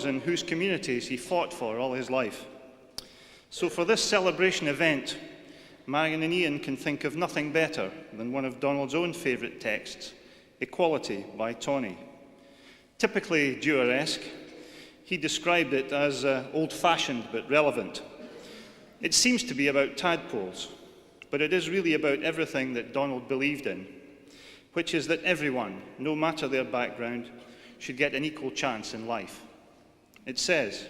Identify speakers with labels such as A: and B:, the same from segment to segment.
A: in whose communities he fought for all his life. So for this celebration event, Marion and Ian can think of nothing better than one of Donald's own favourite texts, Equality by Tawny. Typically Dewar-esque, he described it as old-fashioned but relevant. It seems to be about tadpoles, but it is really about everything that Donald believed in, which is that everyone, no matter their background, should get an equal chance in life. It says,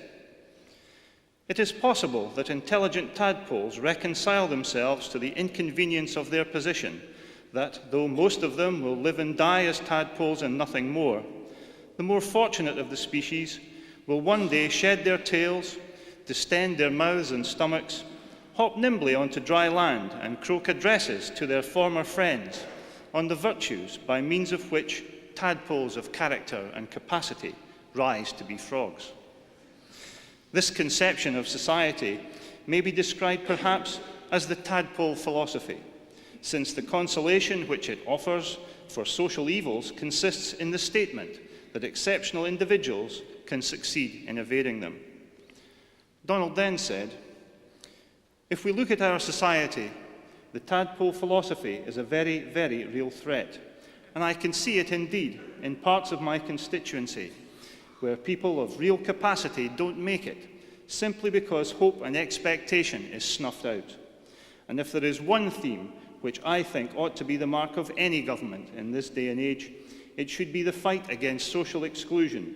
A: "It is possible that intelligent tadpoles reconcile themselves to the inconvenience of their position, that, though most of them will live and die as tadpoles and nothing more, the more fortunate of the species will one day shed their tails, distend their mouths and stomachs, hop nimbly onto dry land and croak addresses to their former friends on the virtues by means of which tadpoles of character and capacity rise to be frogs." This conception of society may be described perhaps as the tadpole philosophy, since the consolation which it offers for social evils consists in the statement that exceptional individuals can succeed in evading them. Donald then said, "If we look at our society, the tadpole philosophy is a very, very real threat, and I can see it indeed in parts of my constituency, where people of real capacity don't make it, simply because hope and expectation is snuffed out. And if there is one theme which I think ought to be the mark of any government in this day and age, it should be the fight against social exclusion,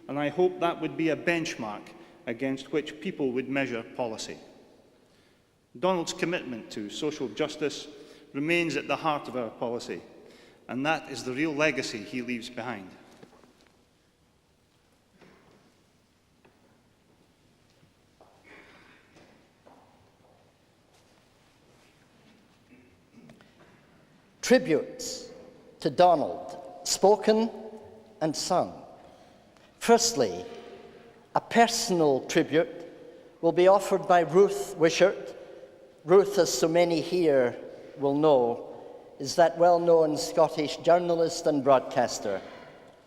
A: and I hope that would be a benchmark against which people would measure policy." Donald's commitment to social justice remains at the heart of our policy, and that is the real legacy he leaves behind.
B: Tributes to Donald, spoken and sung. Firstly, a personal tribute will be offered by Ruth Wishart. Ruth, as so many here will know, is that well-known Scottish journalist and broadcaster,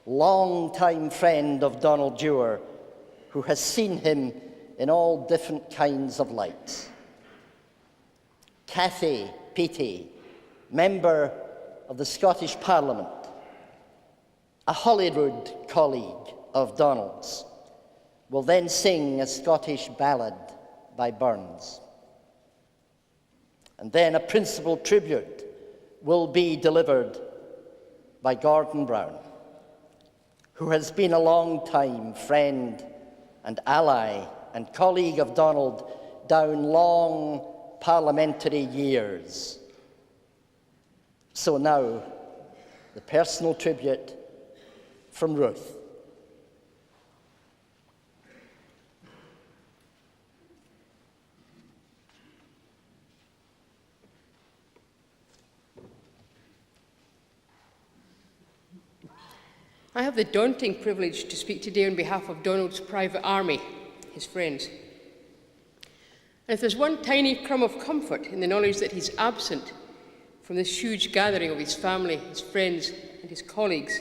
B: long-time friend of Donald Dewar, who has seen him in all different kinds of lights. Cathy Peaty, member of the Scottish Parliament, a Holyrood colleague of Donald's, will then sing a Scottish ballad by Burns. And then a principal tribute will be delivered by Gordon Brown, who has been a long-time friend and ally and colleague of Donald down long parliamentary years. So now, the personal tribute from Ruth.
C: I have the daunting privilege to speak today on behalf of Donald's private army, his friends. And if there's one tiny crumb of comfort in the knowledge that he's absent from this huge gathering of his family, his friends, and his colleagues,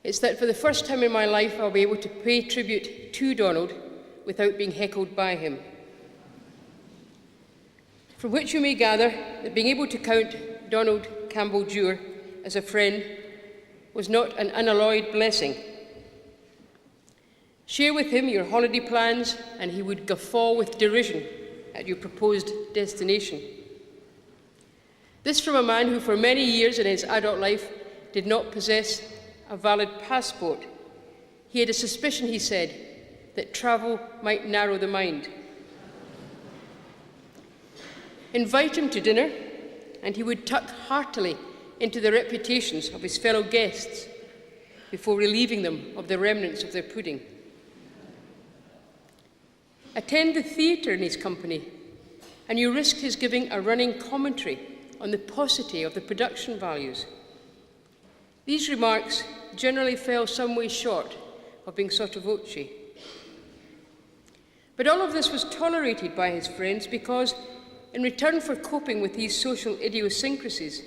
C: it's that for the first time in my life I'll be able to pay tribute to Donald without being heckled by him. From which you may gather that being able to count Donald Campbell Dewar as a friend was not an unalloyed blessing. Share with him your holiday plans, and he would guffaw with derision at your proposed destination. This from a man who for many years in his adult life did not possess a valid passport. He had a suspicion, he said, that travel might narrow the mind. Invite him to dinner, and he would tuck heartily into the reputations of his fellow guests before relieving them of the remnants of their pudding. Attend the theatre in his company, and you risked his giving a running commentary on the paucity of the production values. These remarks generally fell some way short of being sotto voce. But all of this was tolerated by his friends because, in return for coping with these social idiosyncrasies,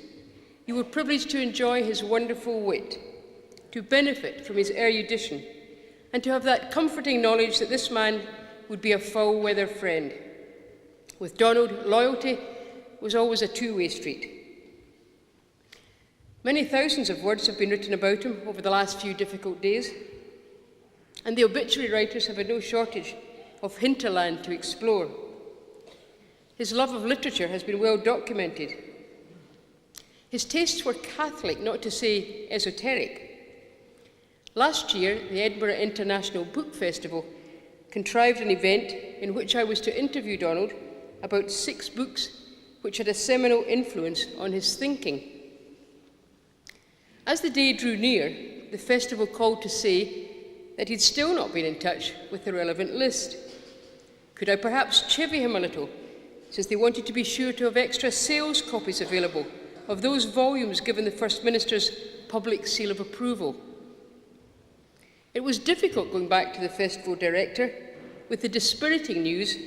C: you were privileged to enjoy his wonderful wit, to benefit from his erudition, and to have that comforting knowledge that this man would be a foul-weather friend. With Donald, loyalty was always a two-way street. Many thousands of words have been written about him over the last few difficult days, and the obituary writers have had no shortage of hinterland to explore. His love of literature has been well documented. His tastes were Catholic, not to say esoteric. Last year, the Edinburgh International Book Festival contrived an event in which I was to interview Donald about 6 books which had a seminal influence on his thinking. As the day drew near, the festival called to say that he'd still not been in touch with the relevant list. Could I perhaps chivvy him a little, since they wanted to be sure to have extra sales copies available of those volumes given the First Minister's public seal of approval? It was difficult going back to the festival director with the dispiriting news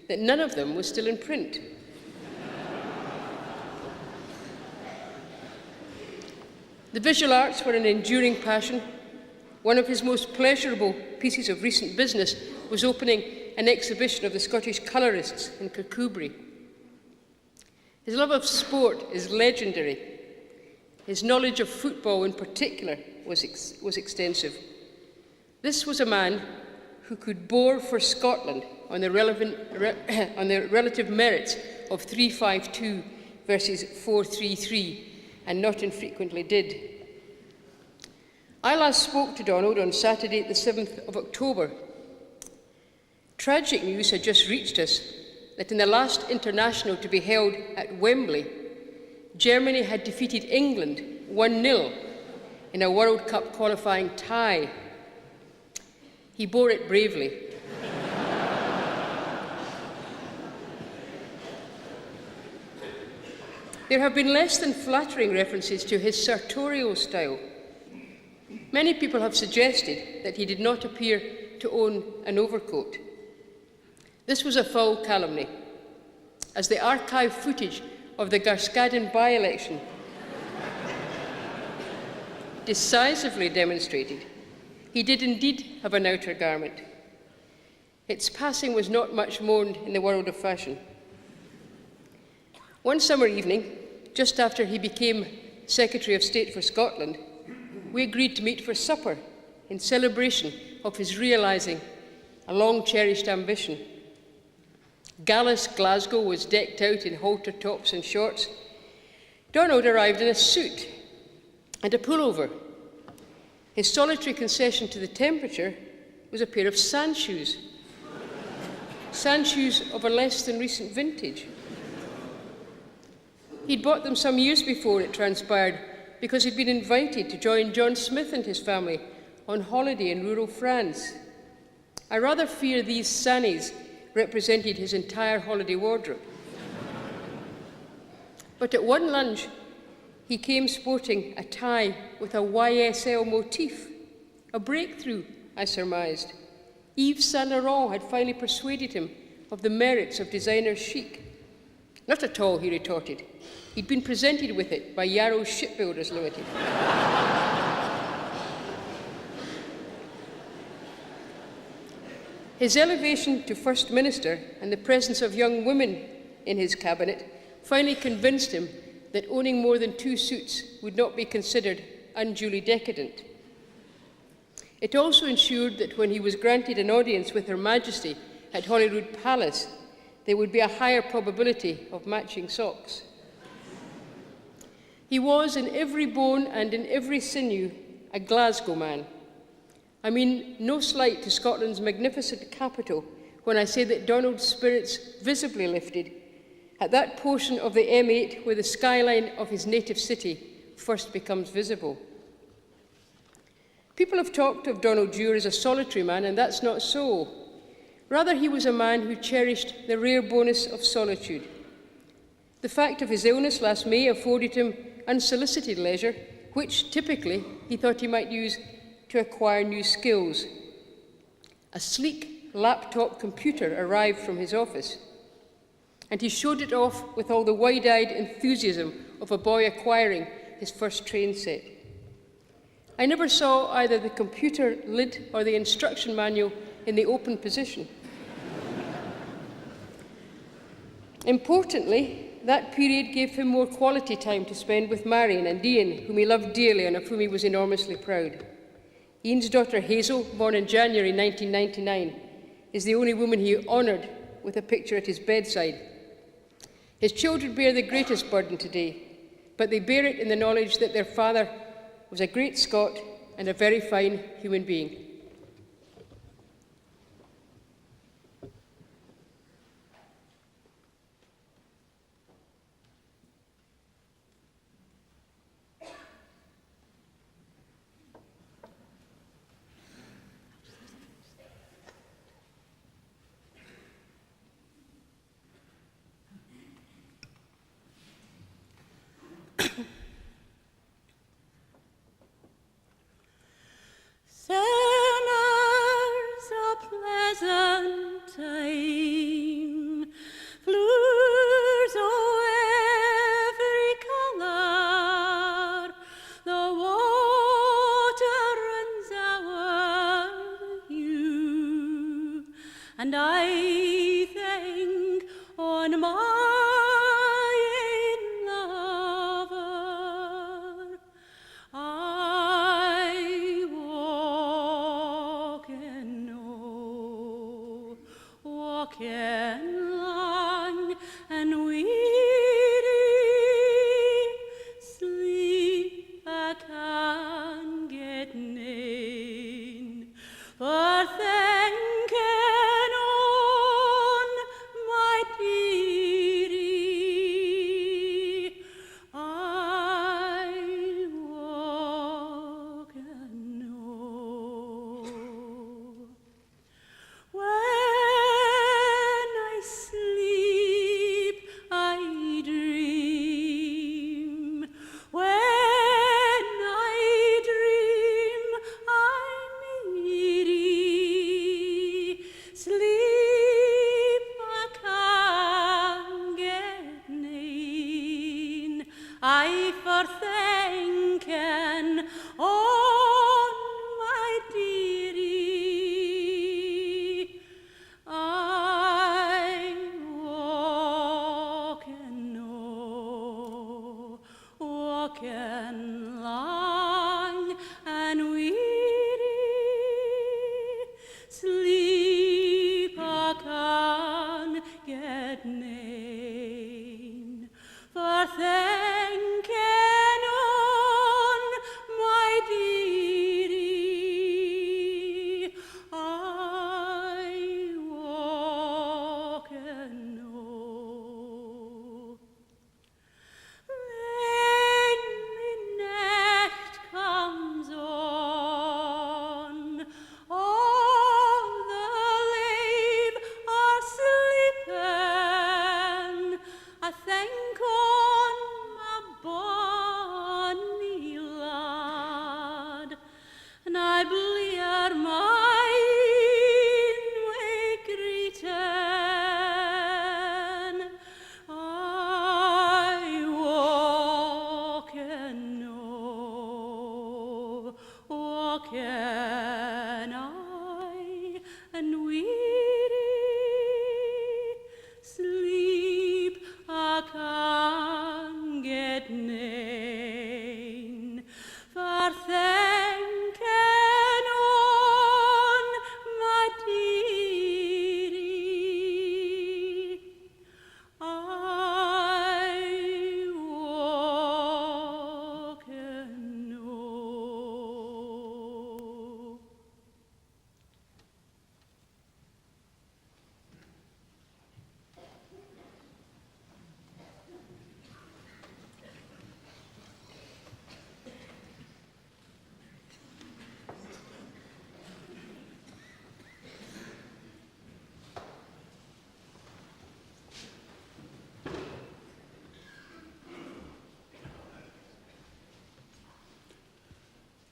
C: that none of them was still in print. The visual arts were an enduring passion. One of his most pleasurable pieces of recent business was opening an exhibition of the Scottish colourists in Kirkcudbright. His love of sport is legendary. His knowledge of football in particular was extensive. This was a man who could bore for Scotland on the relative merits of 3-5-2 versus 4-3-3, and not infrequently did. I last spoke to Donald on Saturday, the 7th of October. Tragic news had just reached us that in the last international to be held at Wembley, Germany had defeated England 1-0 in a World Cup qualifying tie. He bore it bravely. There have been less than flattering references to his sartorial style. Many people have suggested that he did not appear to own an overcoat. This was a foul calumny, as the archive footage of the Garskaden by-election decisively demonstrated. He did indeed have an outer garment. Its passing was not much mourned in the world of fashion. One summer evening, just after he became Secretary of State for Scotland, we agreed to meet for supper in celebration of his realising a long-cherished ambition. Gallus Glasgow was decked out in halter tops and shorts. Donald arrived in a suit and a pullover. His solitary concession to the temperature was a pair of sand shoes. Sand shoes of a less than recent vintage. He'd bought them some years before, it transpired, because he'd been invited to join John Smith and his family on holiday in rural France. I rather fear these sannies represented his entire holiday wardrobe. But at one lunch, he came sporting a tie with a YSL motif. A breakthrough, I surmised. Yves Saint Laurent had finally persuaded him of the merits of designer chic. Not at all, he retorted. He'd been presented with it by Yarrow Shipbuilders Limited. His elevation to First Minister and the presence of young women in his cabinet finally convinced him that owning more than 2 suits would not be considered unduly decadent. It also ensured that when he was granted an audience with Her Majesty at Holyrood Palace, there would be a higher probability of matching socks. He was, in every bone and in every sinew, a Glasgow man. I mean no slight to Scotland's magnificent capital when I say that Donald's spirits visibly lifted at that portion of the M8 where the skyline of his native city first becomes visible. People have talked of Donald Dewar as a solitary man, and that's not so. Rather, he was a man who cherished the rare bonus of solitude. The fact of his illness last May afforded him unsolicited leisure, which typically he thought he might use to acquire new skills. A sleek laptop computer arrived from his office, and he showed it off with all the wide-eyed enthusiasm of a boy acquiring his first train set. I never saw either the computer lid or the instruction manual in the open position. Importantly, that period gave him more quality time to spend with Marion and Ian, whom he loved dearly and of whom he was enormously proud. Ian's daughter Hazel, born in January 1999, is the only woman he honoured with a picture at his bedside. His children bear the greatest burden today, but they bear it in the knowledge that their father was a great Scot and a very fine human being.
D: Summer's a pleasant time, flowers o' every colour, the water runs o'er the yew, and I think on my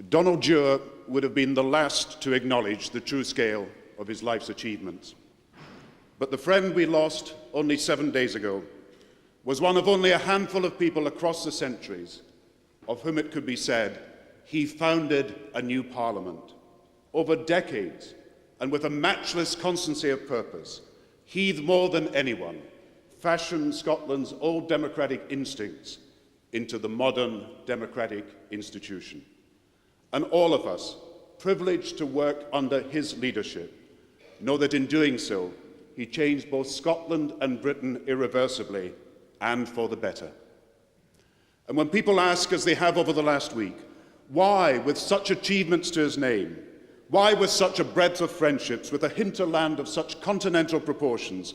E: Donald Dewar would have been the last to acknowledge the true scale of his life's achievements. But the friend we lost only 7 days ago was one of only a handful of people across the centuries of whom it could be said he founded a new parliament. Over decades, and with a matchless constancy of purpose, he, more than anyone, fashioned Scotland's old democratic instincts into the modern democratic institution. And all of us, privileged to work under his leadership, know that in doing so, he changed both Scotland and Britain irreversibly and for the better. And when people ask, as they have over the last week, why, with such achievements to his name, why with such a breadth of friendships, with a hinterland of such continental proportions,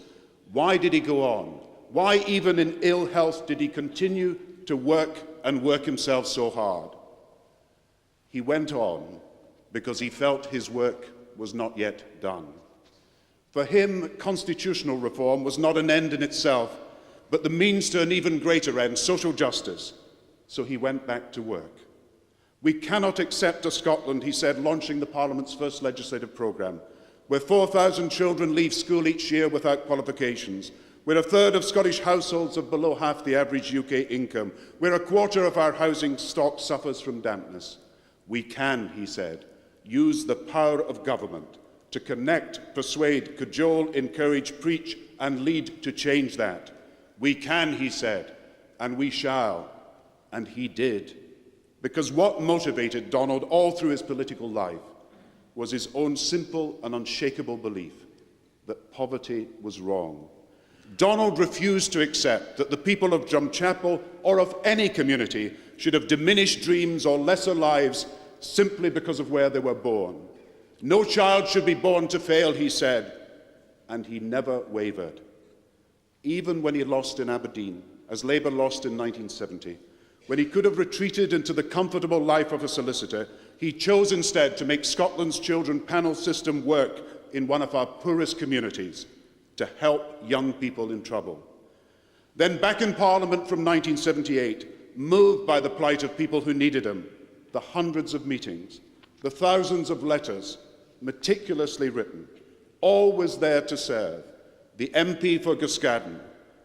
E: why did he go on? Why, even in ill health, did he continue to work and work himself so hard? He went on because he felt his work was not yet done. For him, constitutional reform was not an end in itself, but the means to an even greater end, social justice. So he went back to work. We cannot accept a Scotland, he said, launching the Parliament's first legislative programme, where 4,000 children leave school each year without qualifications, where a third of Scottish households have below half the average UK income, where a quarter of our housing stock suffers from dampness. We can, he said, use the power of government to connect, persuade, cajole, encourage, preach, and lead to change that. We can, he said, and we shall. And he did. Because what motivated Donald all through his political life was his own simple and unshakable belief that poverty was wrong. Donald refused to accept that the people of Drumchapel or of any community should have diminished dreams or lesser lives simply because of where they were born. No child should be born to fail, he said, and he never wavered. Even when he lost in Aberdeen, as Labour lost in 1970, when he could have retreated into the comfortable life of a solicitor, he chose instead to make Scotland's Children Panel system work in one of our poorest communities to help young people in trouble. Then back in Parliament from 1978, moved by the plight of people who needed him, the hundreds of meetings, the thousands of letters, meticulously written, always there to serve, the MP for Guskadden,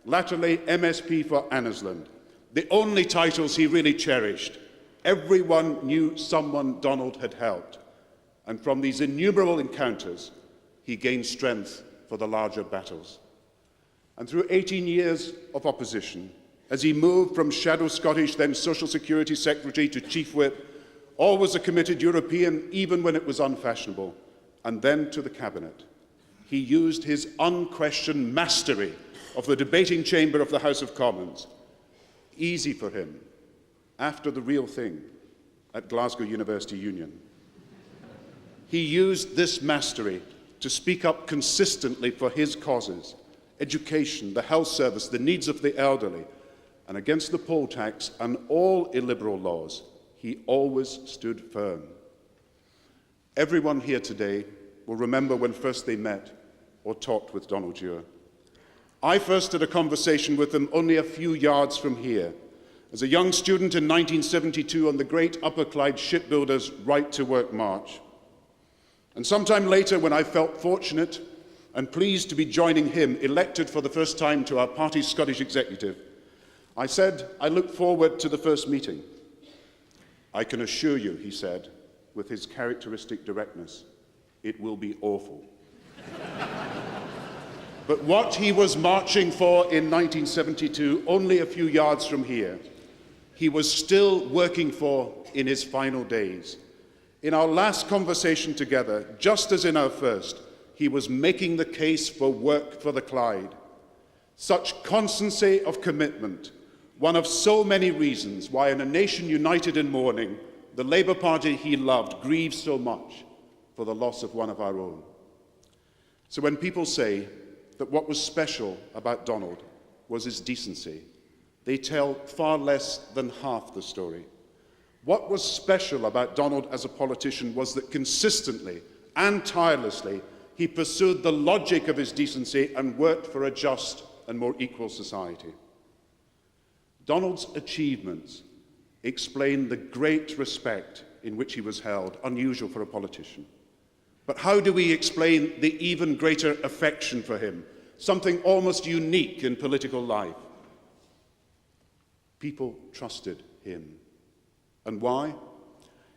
E: latterly MSP for Annesland, the only titles he really cherished. Everyone knew someone Donald had helped, and from these innumerable encounters, he gained strength for the larger battles. And through 18 years of opposition, as he moved from Shadow Scottish, then Social Security Secretary, to Chief Whip, always a committed European, even when it was unfashionable, and then to the Cabinet, he used his unquestioned mastery of the debating chamber of the House of Commons. Easy for him, after the real thing at Glasgow University Union. He used this mastery to speak up consistently for his causes, education, the health service, the needs of the elderly, and against the poll tax and all illiberal laws, he always stood firm. Everyone here today will remember when first they met or talked with Donald Dewar. I first had a conversation with him only a few yards from here, as a young student in 1972 on the great Upper Clyde shipbuilders' Right to Work March. And sometime later, when I felt fortunate and pleased to be joining him, elected for the first time to our party's Scottish executive, I said, I look forward to the first meeting. I can assure you, he said, with his characteristic directness, it will be awful. But what he was marching for in 1972, only a few yards from here, he was still working for in his final days. In our last conversation together, just as in our first, he was making the case for work for the Clyde. Such constancy of commitment, one of so many reasons why in a nation united in mourning, the Labour Party he loved grieves so much for the loss of one of our own. So when people say that what was special about Donald was his decency, they tell far less than half the story. What was special about Donald as a politician was that consistently and tirelessly he pursued the logic of his decency and worked for a just and more equal society. Donald's achievements explain the great respect in which he was held, unusual for a politician. But how do we explain the even greater affection for him, something almost unique in political life? People trusted him. And why?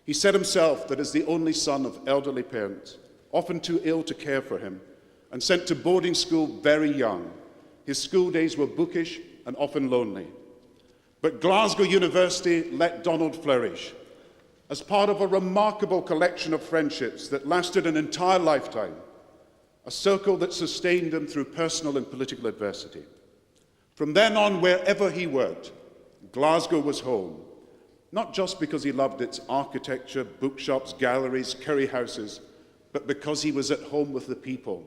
E: He said himself that as the only son of elderly parents, often too ill to care for him, and sent to boarding school very young, his school days were bookish and often lonely. But Glasgow University let Donald flourish as part of a remarkable collection of friendships that lasted an entire lifetime, a circle that sustained him through personal and political adversity. From then on, wherever he worked, Glasgow was home, not just because he loved its architecture, bookshops, galleries, curry houses, but because he was at home with the people.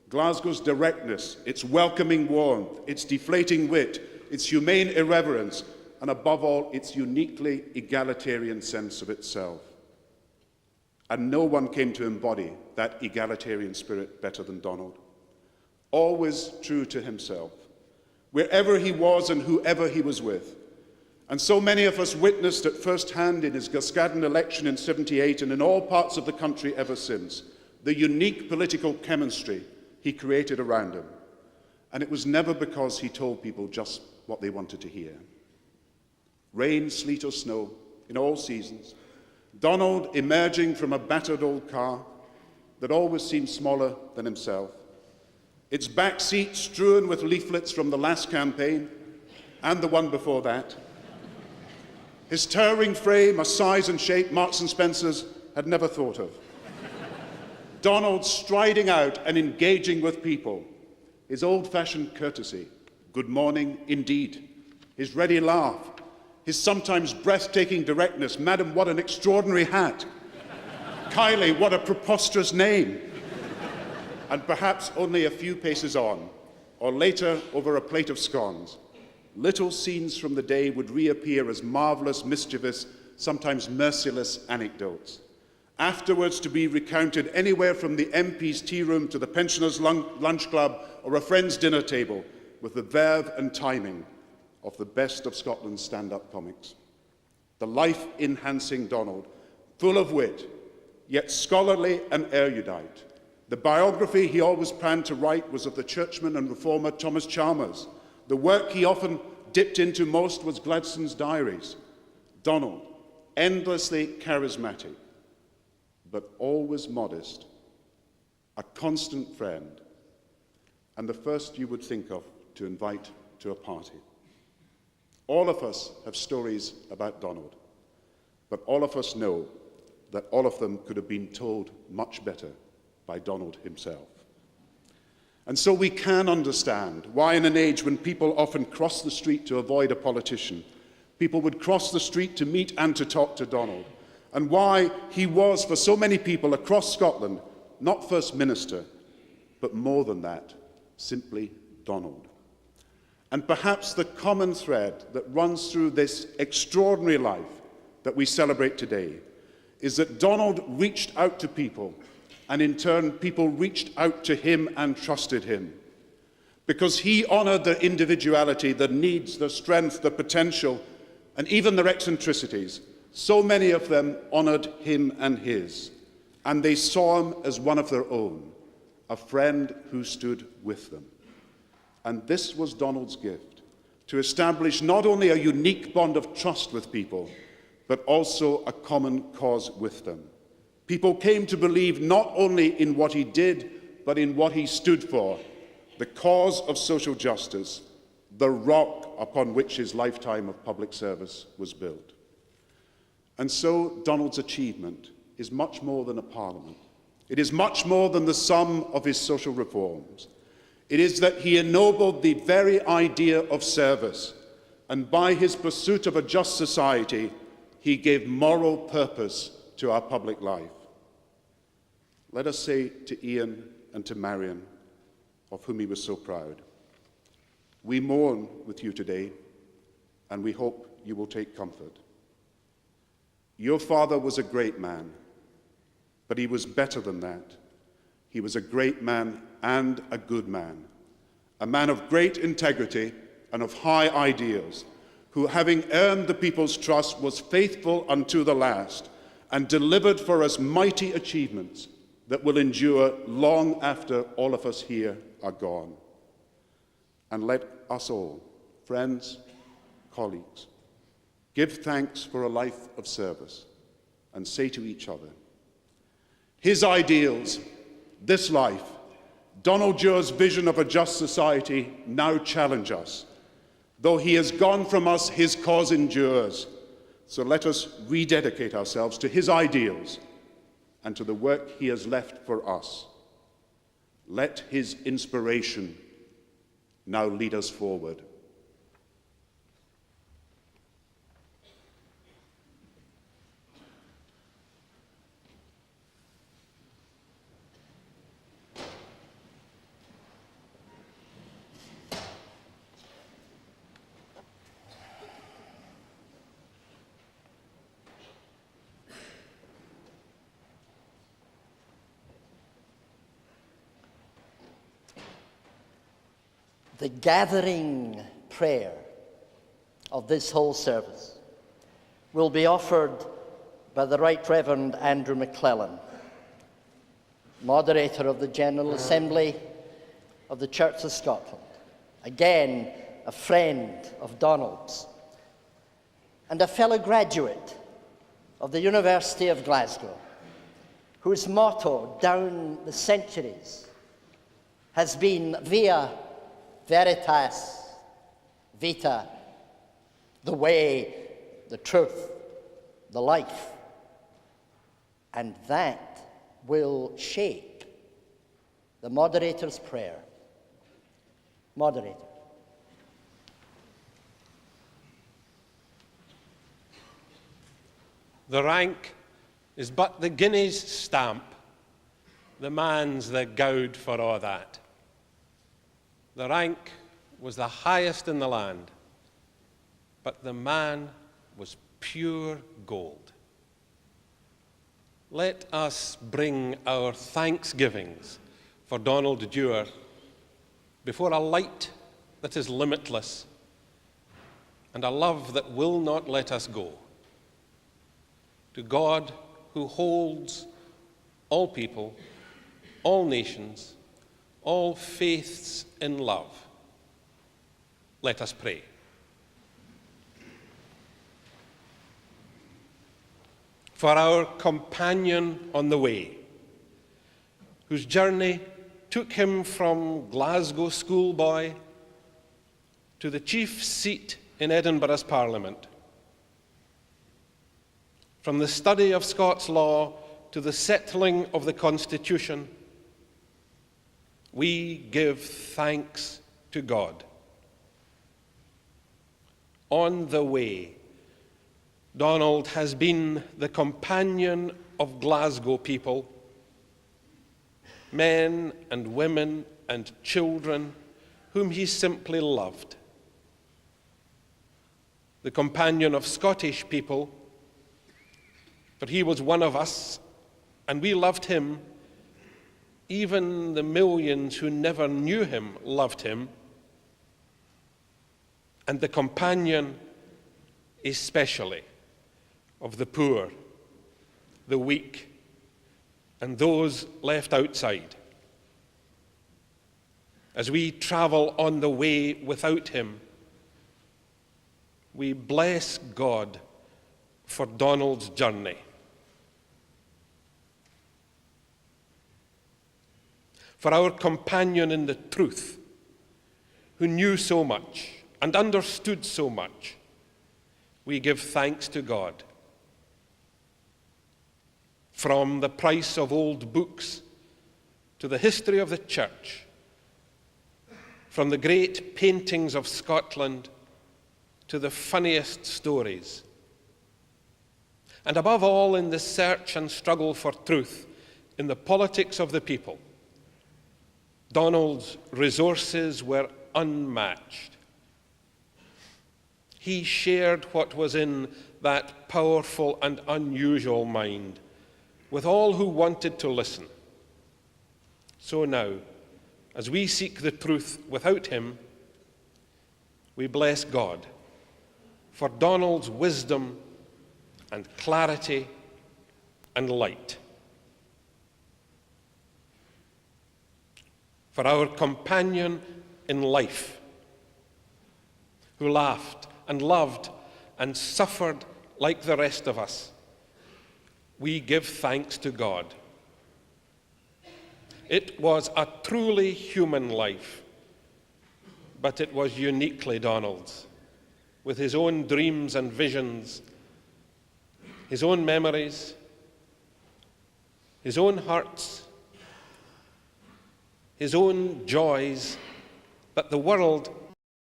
E: Glasgow's directness, its welcoming warmth, its deflating wit, its humane irreverence, and above all, its uniquely egalitarian sense of itself. And no one came to embody that egalitarian spirit better than Donald. Always true to himself, wherever he was and whoever he was with. And so many of us witnessed at first hand in his Glasgow election in '78 and in all parts of the country ever since, the unique political chemistry he created around him. And it was never because he told people just what they wanted to hear. Rain, sleet or snow, in all seasons, Donald emerging from a battered old car that always seemed smaller than himself, its back seat strewn with leaflets from the last campaign and the one before that, his towering frame, a size and shape Marks and Spencer's had never thought of. Donald striding out and engaging with people, his old-fashioned courtesy, good morning indeed, his ready laugh, his sometimes breathtaking directness, Madam, what an extraordinary hat. Kylie, what a preposterous name. And perhaps only a few paces on, or later over a plate of scones, little scenes from the day would reappear as marvelous, mischievous, sometimes merciless anecdotes. Afterwards to be recounted anywhere from the MP's tea room to the pensioners' lunch club or a friend's dinner table with the verve and timing of the best of Scotland's stand-up comics. The life-enhancing Donald, full of wit, yet scholarly and erudite. The biography he always planned to write was of the churchman and reformer Thomas Chalmers. The work he often dipped into most was Gladstone's diaries. Donald, endlessly charismatic, but always modest, a constant friend, and the first you would think of to invite to a party. All of us have stories about Donald, but all of us know that all of them could have been told much better by Donald himself. And so we can understand why in an age when people often cross the street to avoid a politician, people would cross the street to meet and to talk to Donald, and why he was, for so many people across Scotland, not First Minister, but more than that, simply Donald. And perhaps the common thread that runs through this extraordinary life that we celebrate today is that Donald reached out to people, and in turn, people reached out to him and trusted him. Because he honored their individuality, their needs, their strength, their potential, and even their eccentricities. So many of them honored him and his, and they saw him as one of their own, a friend who stood with them. And this was Donald's gift, to establish not only a unique bond of trust with people, but also a common cause with them. People came to believe not only in what he did, but in what he stood for, the cause of social justice, the rock upon which his lifetime of public service was built. And so Donald's achievement is much more than a parliament. It is much more than the sum of his social reforms. It is that he ennobled the very idea of service, and by his pursuit of a just society, he gave moral purpose to our public life. Let us say to Ian and to Marion, of whom he was so proud, we mourn with you today, and we hope you will take comfort. Your father was a great man, but he was better than that. He was a great man and a good man, a man of great integrity and of high ideals, who, having earned the people's trust, was faithful unto the last and delivered for us mighty achievements that will endure long after all of us here are gone. And let us all, friends, colleagues, give thanks for a life of service and say to each other, his ideals, this life, Donald Dewar's vision of a just society now challenge us. Though he has gone from us, his cause endures. So let us rededicate ourselves to his ideals and to the work he has left for us. Let his inspiration now lead us forward.
B: The gathering prayer of this whole service will be offered by the Right Reverend Andrew McClellan, moderator of the General Assembly of the Church of Scotland, again a friend of Donald's, and a fellow graduate of the University of Glasgow, whose motto down the centuries has been Via Veritas Vita, the way, the truth, the life. And that will shape the moderator's prayer. Moderator.
F: The rank is but the guinea's stamp, the man's the gowd for all that. The rank was the highest in the land, but the man was pure gold. Let us bring our thanksgivings for Donald Dewar before a light that is limitless and a love that will not let us go. To God who holds all people, all nations, all faiths in love, let us pray. For our companion on the way, whose journey took him from Glasgow schoolboy to the chief seat in Edinburgh's Parliament, from the study of Scots law to the settling of the Constitution, we give thanks to God. On the way, Donald has been the companion of Glasgow people, men and women and children whom he simply loved. The companion of Scottish people, for he was one of us, and we loved him. Even the millions who never knew him loved him. And the companion especially of the poor, the weak, and those left outside. As we travel on the way without him, we bless God for Donald's journey. For our companion in the truth, who knew so much and understood so much, we give thanks to God. From the price of old books to the history of the church, from the great paintings of Scotland to the funniest stories, and above all in the search and struggle for truth in the politics of the people, Donald's resources were unmatched. He shared what was in that powerful and unusual mind with all who wanted to listen. So now, as we seek the truth without him, we bless God for Donald's wisdom and clarity and light. For our companion in life, who laughed and loved and suffered like the rest of us, we give thanks to God. It was a truly human life, but it was uniquely Donald's, with his own dreams and visions, his own memories, his own hurts, his own joys that the world